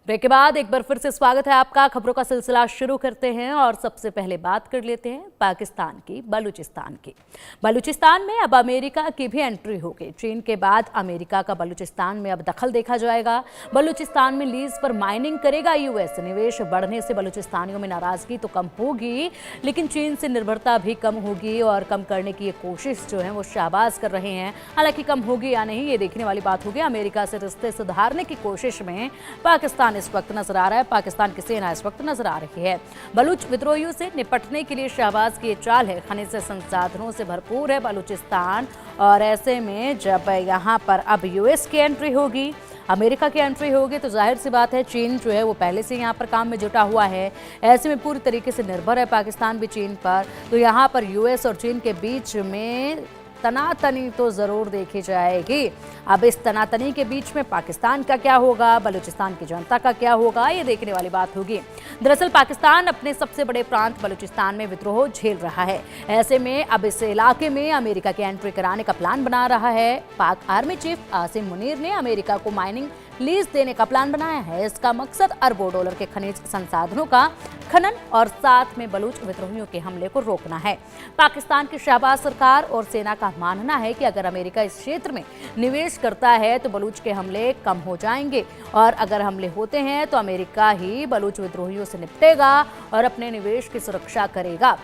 Break के बाद एक बार फिर से स्वागत है आपका। खबरों का सिलसिला शुरू करते हैं और सबसे पहले बात कर लेते हैं पाकिस्तान की, बलूचिस्तान की। बलूचिस्तान में अब अमेरिका की भी एंट्री होगी। चीन के बाद अमेरिका का बलूचिस्तान में अब दखल देखा जाएगा। बलूचिस्तान में लीज पर माइनिंग करेगा यूएस। निवेश बढ़ने से बलूचिस्तानियों में नाराजगी तो कम होगी, लेकिन चीन से निर्भरता भी कम होगी और कम करने की ये कोशिश जो है वो शाहबाज कर रहे हैं। हालांकि कम होगी या नहीं ये देखने वाली बात होगी। अमेरिका से रिश्ते सुधारने की कोशिश में पाकिस्तान इस वक्त नजर आ रहा है। पाकिस्तान की सेना इस वक्त नजर आ रही है। बलूच विद्रोहियों से निपटने के लिए शाहबाज की चाल है। खनिज संसाधनों से भरपूर है बलूचिस्तान, और ऐसे में जब यहाँ पर अब यूएस की एंट्री होगी, अमेरिका की एंट्री होगी, तो जाहिर सी बात है चीन जो है वो पहले से यहाँ पर काम में जुटा हुआ है। ऐसे में पूरी तरीके से निर्भर है पाकिस्तान भी चीन पर। तो यहाँ पर यूएस और चीन के बीच में तनातनी तो जरूर देखी जाएगी। अब इस तनातनी के बीच में पाकिस्तान का क्या होगा, बलूचिस्तान की जनता का क्या होगा, ये देखने वाली बात होगी। दरअसल पाकिस्तान अपने सबसे बड़े प्रांत बलूचिस्तान में विद्रोह झेल रहा है। ऐसे में अब इस इलाके में अमेरिका की एंट्री कराने का प्लान बना रहा है। पाक आर्मी चीफ आसिम मुनीर ने अमेरिका को माइनिंग लीज देने का प्लान बनाया है। इसका मकसद अरबों डॉलर के खनिज संसाधनों का खनन और साथ में बलूच विद्रोहियों के हमले को रोकना है। पाकिस्तान की शाहबाज सरकार और सेना का मानना है कि अगर अमेरिका इस क्षेत्र में निवेश करता है तो बलूच के हमले कम हो जाएंगे, और अगर हमले होते हैं तो अमेरिका ही बलूच विद्रोहियों से निपटेगा और अपने निवेश की सुरक्षा करेगा।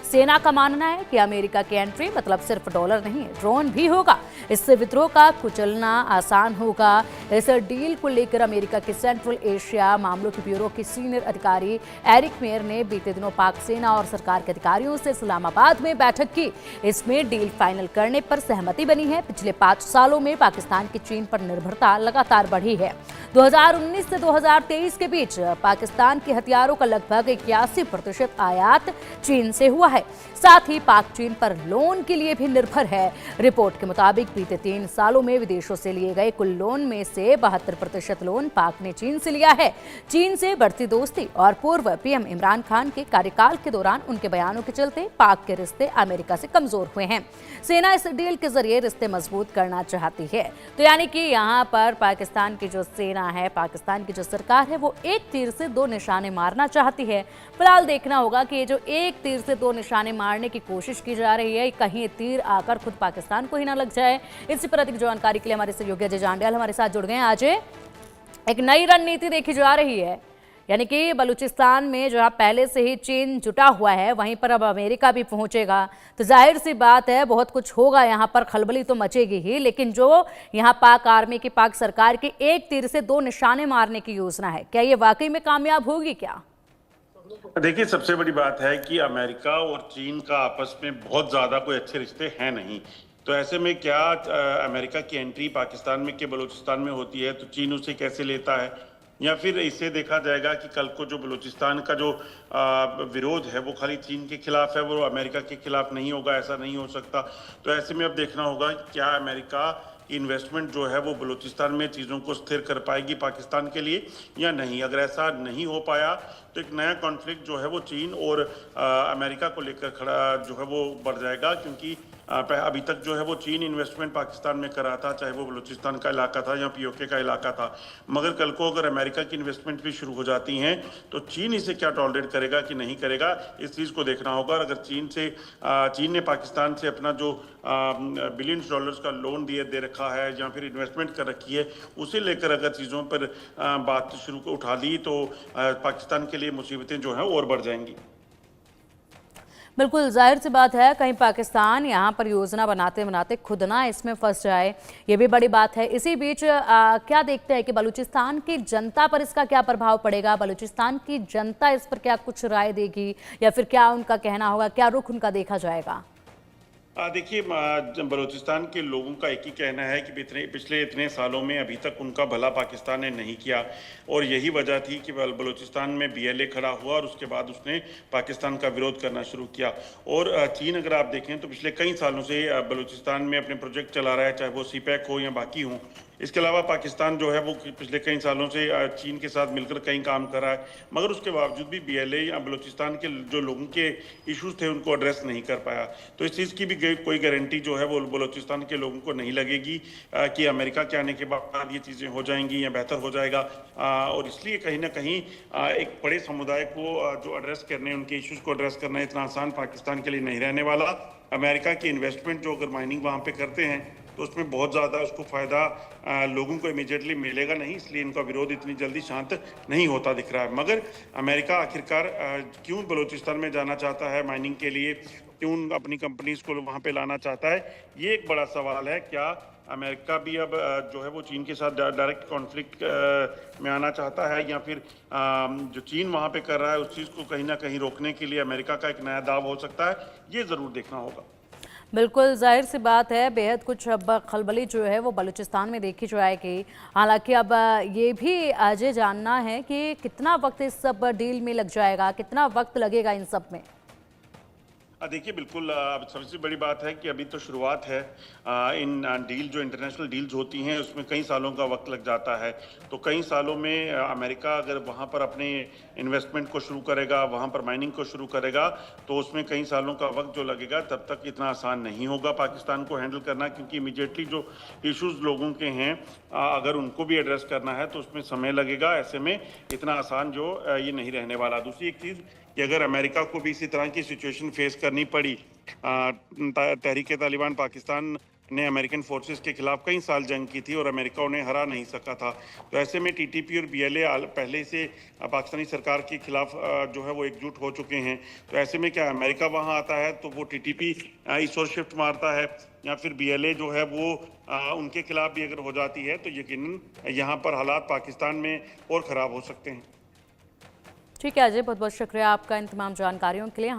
सेना का मानना है कि अमेरिका की एंट्री मतलब सिर्फ डॉलर नहीं, ड्रोन भी होगा। इससे विद्रोह का कुचलना आसान होगा। इस डील को लेकर अमेरिका के सेंट्रल एशिया मामलों के ब्यूरो के सीनियर अधिकारी एरिक मेयर ने बीते दिनों पाक सेना और सरकार के अधिकारियों से इस्लामाबाद में बैठक की। इसमें डील फाइनल करने पर सहमति बनी है। पिछले 5 सालों में पाकिस्तान की चीन पर निर्भरता लगातार बढ़ी है। 2019 से 2023 के बीच पाकिस्तान के हथियारों का लगभग 81% आयात चीन से हुआ है। साथ ही पाक चीन पर लोन के लिए भी निर्भर है। रिपोर्ट के मुताबिक बीते 3 सालों में विदेशों से लिए गए कुल लोन में से 72% लोन पाक ने चीन से लिया है। चीन से बढ़ती दोस्ती और पूर्व पीएम इमरान खान के कार्यकाल के दौरान उनके बयानों के चलते पाक के रिश्ते अमेरिका से कमजोर हुए हैं। सेना इस डील के जरिए रिश्ते मजबूत करना चाहती है। तो यानी कि यहाँ पर पाकिस्तान की जो सेना है, पाकिस्तान की जो सरकार है, वो एक तीर से 2 निशाने मारना चाहती है। फिलहाल देखना होगा कि ये जो एक तीर से 2 निशाने मारने की कोशिश की जा रही है, कहीं तीर आकर खुद पाकिस्तान को ही ना लग जाए। इसी पर अधिक जानकारी के लिए हमारे सहयोगी अजय जांडियाल हमारे साथ जुड़ गए हैं। आज एक नई रणनीति देखी जा रही है, यानी कि बलूचिस्तान में जहां पहले से ही चीन जुटा हुआ है, वहीं पर अब अमेरिका भी पहुंचेगा। तो जाहिर सी बात है बहुत कुछ होगा यहाँ पर, खलबली तो मचेगी ही। लेकिन जो यहाँ पाक आर्मी की, पाक सरकार की एक तीर से 2 निशाने मारने की योजना है, क्या ये वाकई में कामयाब होगी क्या? देखिए, सबसे बड़ी बात है कि अमेरिका और चीन का आपस में बहुत ज़्यादा कोई अच्छे रिश्ते हैं नहीं। तो ऐसे में क्या अमेरिका की एंट्री पाकिस्तान में के बलूचिस्तान में होती है तो चीन उसे कैसे लेता है, या फिर इससे देखा जाएगा कि कल को जो बलूचिस्तान का जो विरोध है वो खाली चीन के खिलाफ है, वो अमेरिका के खिलाफ नहीं होगा? ऐसा नहीं हो सकता। तो ऐसे में अब देखना होगा क्या अमेरिका की इन्वेस्टमेंट जो है वो बलूचिस्तान में चीज़ों को स्थिर कर पाएगी पाकिस्तान के लिए या नहीं। अगर ऐसा नहीं हो पाया तो एक नया कॉन्फ्लिक्ट जो है वो चीन और अमेरिका को लेकर खड़ा जो है वो बढ़ जाएगा, क्योंकि अभी तक जो है वो चीन इन्वेस्टमेंट पाकिस्तान में कर रहा था, चाहे वो बलूचिस्तान का इलाका था या पीओके का इलाका था। मगर कल को अगर अमेरिका की इन्वेस्टमेंट भी शुरू हो जाती हैं तो चीन इसे क्या टॉलरेट करेगा कि नहीं करेगा, इस चीज़ को देखना होगा। और अगर चीन ने पाकिस्तान से अपना जो बिलियंस डॉलर्स का लोन दे रखा है या फिर इन्वेस्टमेंट कर रखी है, उसे लेकर अगर चीज़ों पर बात शुरू उठा ली तो पाकिस्तान के लिए मुसीबतें जो हैं और बढ़ जाएंगी। बिल्कुल जाहिर सी बात है, कहीं पाकिस्तान यहाँ पर योजना बनाते बनाते खुद ना इसमें फंस जाए, ये भी बड़ी बात है। इसी बीच क्या देखते हैं कि बलूचिस्तान की जनता पर इसका क्या प्रभाव पड़ेगा? बलूचिस्तान की जनता इस पर क्या कुछ राय देगी, या फिर क्या उनका कहना होगा, क्या रुख उनका देखा जाएगा? देखिए, बलूचिस्तान के लोगों का एक ही कहना है कि पिछले इतने सालों में अभी तक उनका भला पाकिस्तान ने नहीं किया, और यही वजह थी कि बलूचिस्तान में बीएलए खड़ा हुआ और उसके बाद उसने पाकिस्तान का विरोध करना शुरू किया। और चीन अगर आप देखें तो पिछले कई सालों से बलूचिस्तान में अपने प्रोजेक्ट चला रहा है, चाहे वो सीपैक हो या बाकी हो। इसके अलावा पाकिस्तान जो है वो पिछले कई सालों से चीन के साथ मिलकर कई काम कर रहा है, मगर उसके बावजूद भी BLA या बलूचिस्तान के जो लोगों के इश्यूज थे उनको एड्रेस नहीं कर पाया। तो इस चीज़ की भी कोई गारंटी जो है वो बलूचिस्तान के लोगों को नहीं लगेगी कि अमेरिका के आने के बाद ये चीज़ें हो जाएंगी या बेहतर हो जाएगा। और इसलिए कहीं ना कहीं एक बड़े समुदाय को जो एड्रेस करने, उनके इश्यूज को एड्रेस करना इतना आसान पाकिस्तान के लिए नहीं रहने वाला। अमेरिका की इन्वेस्टमेंट जो अगर माइनिंग वहाँ पे करते हैं तो उसमें बहुत ज़्यादा उसको फ़ायदा लोगों को इमीडिएटली मिलेगा नहीं, इसलिए इनका विरोध इतनी जल्दी शांत नहीं होता दिख रहा है। मगर अमेरिका आखिरकार क्यों बलूचिस्तान में जाना चाहता है माइनिंग के लिए, क्यों अपनी कंपनीज को वहाँ पे लाना चाहता है, ये एक बड़ा सवाल है। क्या अमेरिका भी अब जो है वो चीन के साथ डायरेक्ट कॉन्फ्लिक्ट में आना चाहता है, या फिर जो चीन वहाँ पे कर रहा है उस चीज़ को कहीं ना कहीं रोकने के लिए अमेरिका का एक नया दाव हो सकता है, ये ज़रूर देखना होगा। बिल्कुल जाहिर सी बात है, बेहद कुछ अब खलबली जो है वो बलूचिस्तान में देखी जाएगी। हालांकि अब ये भी आज जानना है कि कितना वक्त इस सब डील में लग जाएगा, कितना वक्त लगेगा इन सब में। देखिए बिल्कुल, अब सबसे बड़ी बात है कि अभी तो शुरुआत है। इन डील जो इंटरनेशनल डील्स होती हैं उसमें कई सालों का वक्त लग जाता है। तो कई सालों में अमेरिका अगर वहाँ पर अपने इन्वेस्टमेंट को शुरू करेगा, वहाँ पर माइनिंग को शुरू करेगा, तो उसमें कई सालों का वक्त जो लगेगा, तब तक इतना आसान नहीं होगा पाकिस्तान को हैंडल करना, क्योंकि इमीडिएटली जो इश्यूज लोगों के हैं अगर उनको भी एड्रेस करना है तो उसमें समय लगेगा। ऐसे में इतना आसान जो ये नहीं रहने वाला। दूसरी एक चीज़ कि अगर अमेरिका को भी इसी तरह की सिचुएशन फेस करनी पड़ी, तहरीक तालिबान पाकिस्तान ने अमेरिकन फोर्सेस के खिलाफ कई साल जंग की थी और अमेरिका उन्हें हरा नहीं सका था। तो ऐसे में TTP और BLA पहले से पाकिस्तानी सरकार के खिलाफ जो है वो एकजुट हो चुके हैं। तो ऐसे में क्या अमेरिका वहां आता है तो वो TTP इस ओर शिफ्ट मारता है, या फिर BLA जो है वो उनके खिलाफ भी अगर हो जाती है तो यकीनन यहाँ पर हालात पाकिस्तान में और ख़राब हो सकते हैं। ठीक है अजय, बहुत बहुत शुक्रिया आपका इन तमाम जानकारियों के लिए।